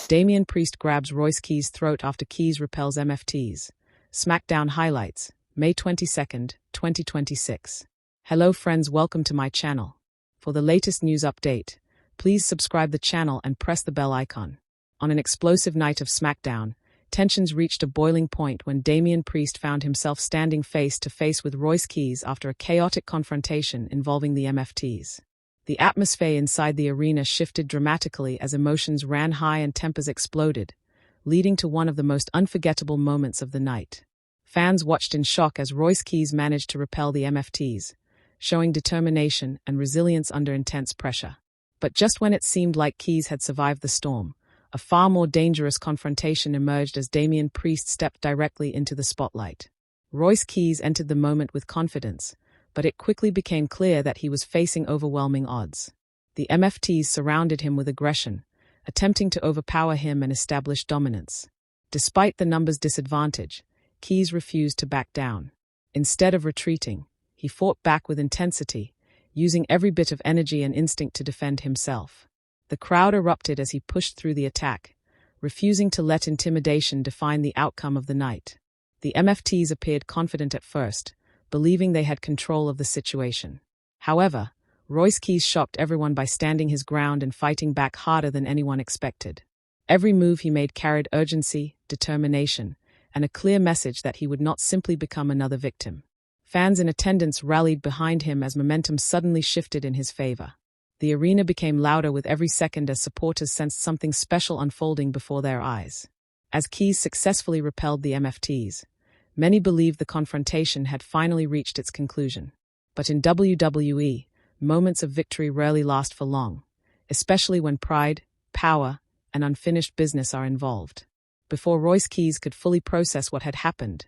Damian Priest grabs Royce Keys' throat after Keys repels MFTs. SmackDown highlights, May 22, 2026. Hello friends, welcome to my channel. For the latest news update, please subscribe the channel and press the bell icon. On an explosive night of SmackDown, tensions reached a boiling point when Damian Priest found himself standing face to face with Royce Keys after a chaotic confrontation involving the MFTs. The atmosphere inside the arena shifted dramatically as emotions ran high and tempers exploded, leading to one of the most unforgettable moments of the night. Fans watched in shock as Royce Keys managed to repel the MFTs, showing determination and resilience under intense pressure. But just when it seemed like Keys had survived the storm, a far more dangerous confrontation emerged as Damian Priest stepped directly into the spotlight. Royce Keys entered the moment with confidence, but it quickly became clear that he was facing overwhelming odds. The MFTs surrounded him with aggression, attempting to overpower him and establish dominance. Despite the numbers' disadvantage, Keys refused to back down. Instead of retreating, he fought back with intensity, using every bit of energy and instinct to defend himself. The crowd erupted as he pushed through the attack, refusing to let intimidation define the outcome of the night. The MFTs appeared confident at first, believing they had control of the situation. However, Royce Keys shocked everyone by standing his ground and fighting back harder than anyone expected. Every move he made carried urgency, determination, and a clear message that he would not simply become another victim. Fans in attendance rallied behind him as momentum suddenly shifted in his favor. The arena became louder with every second as supporters sensed something special unfolding before their eyes. As Keys successfully repelled the MFTs, many believed the confrontation had finally reached its conclusion. But in WWE, moments of victory rarely last for long, especially when pride, power, and unfinished business are involved. Before Royce Keys could fully process what had happened,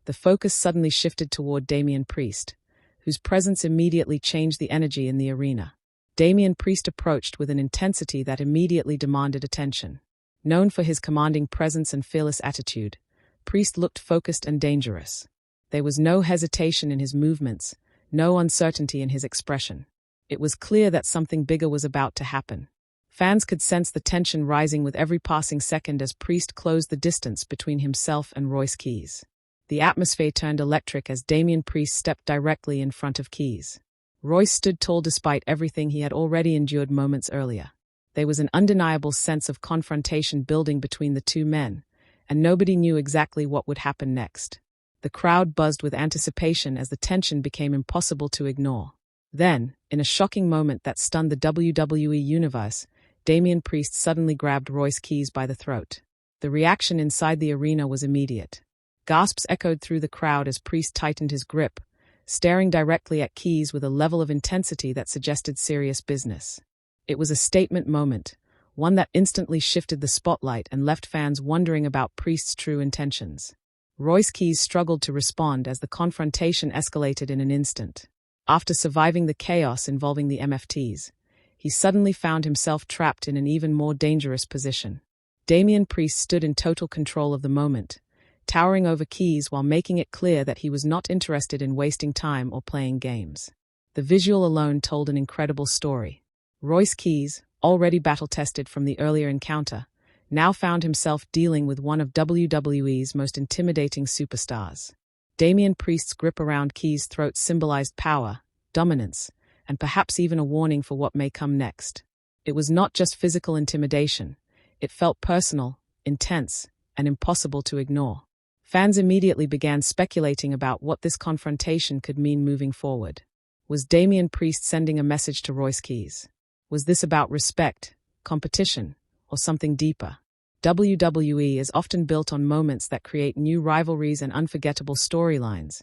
the focus suddenly shifted toward Damian Priest, whose presence immediately changed the energy in the arena. Damian Priest approached with an intensity that immediately demanded attention. Known for his commanding presence and fearless attitude, Priest looked focused and dangerous. There was no hesitation in his movements, no uncertainty in his expression. It was clear that something bigger was about to happen. Fans could sense the tension rising with every passing second as Priest closed the distance between himself and Royce Keys. The atmosphere turned electric as Damian Priest stepped directly in front of Keys. Royce stood tall despite everything he had already endured moments earlier. There was an undeniable sense of confrontation building between the two men, and nobody knew exactly what would happen next. The crowd buzzed with anticipation as the tension became impossible to ignore. Then, in a shocking moment that stunned the WWE universe, Damian Priest suddenly grabbed Royce Keys by the throat. The reaction inside the arena was immediate. Gasps echoed through the crowd as Priest tightened his grip, staring directly at Keys with a level of intensity that suggested serious business. It was a statement moment, one that instantly shifted the spotlight and left fans wondering about Priest's true intentions. Royce Keys struggled to respond as the confrontation escalated in an instant. After surviving the chaos involving the MFTs, he suddenly found himself trapped in an even more dangerous position. Damian Priest stood in total control of the moment, towering over Keys while making it clear that he was not interested in wasting time or playing games. The visual alone told an incredible story. Royce Keys, already battle-tested from the earlier encounter, now found himself dealing with one of WWE's most intimidating superstars. Damian Priest's grip around Keys' throat symbolized power, dominance, and perhaps even a warning for what may come next. It was not just physical intimidation. It felt personal, intense, and impossible to ignore. Fans immediately began speculating about what this confrontation could mean moving forward. Was Damian Priest sending a message to Royce Keys? Was this about respect, competition, or something deeper? WWE is often built on moments that create new rivalries and unforgettable storylines,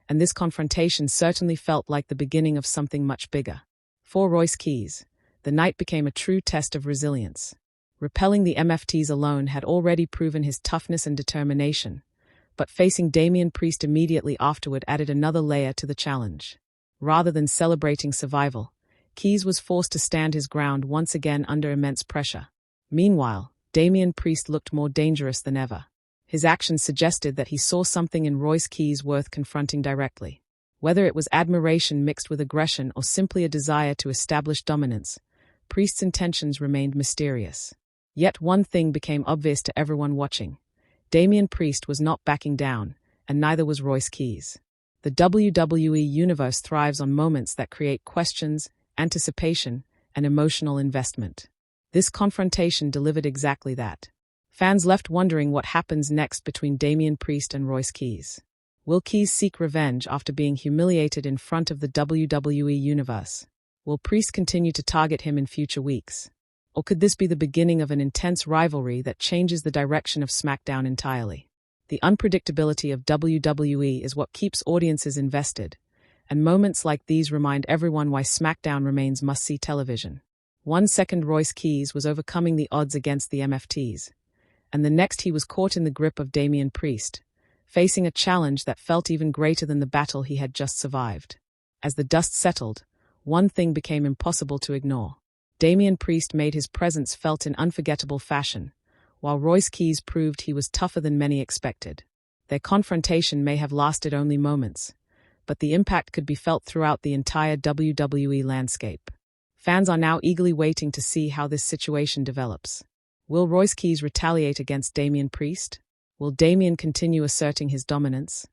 and this confrontation certainly felt like the beginning of something much bigger. For Royce Keys, the night became a true test of resilience. Repelling the MFTs alone had already proven his toughness and determination, but facing Damian Priest immediately afterward added another layer to the challenge. Rather than celebrating survival, Keys was forced to stand his ground once again under immense pressure. Meanwhile, Damian Priest looked more dangerous than ever. His actions suggested that he saw something in Royce Keys worth confronting directly. Whether it was admiration mixed with aggression or simply a desire to establish dominance, Priest's intentions remained mysterious. Yet one thing became obvious to everyone watching. Damian Priest was not backing down, and neither was Royce Keys. The WWE Universe thrives on moments that create questions, anticipation, and emotional investment. This confrontation delivered exactly that. Fans left wondering what happens next between Damian Priest and Royce Keys. Will Keys seek revenge after being humiliated in front of the WWE Universe? Will Priest continue to target him in future weeks? Or could this be the beginning of an intense rivalry that changes the direction of SmackDown entirely? The unpredictability of WWE is what keeps audiences invested, and moments like these remind everyone why SmackDown remains must-see television. 1 second Royce Keys was overcoming the odds against the MFTs, and the next he was caught in the grip of Damian Priest, facing a challenge that felt even greater than the battle he had just survived. As the dust settled, one thing became impossible to ignore. Damian Priest made his presence felt in unforgettable fashion, while Royce Keys proved he was tougher than many expected. Their confrontation may have lasted only moments, but the impact could be felt throughout the entire WWE landscape. Fans are now eagerly waiting to see how this situation develops. Will Royce Keys retaliate against Damian Priest? Will Damian continue asserting his dominance?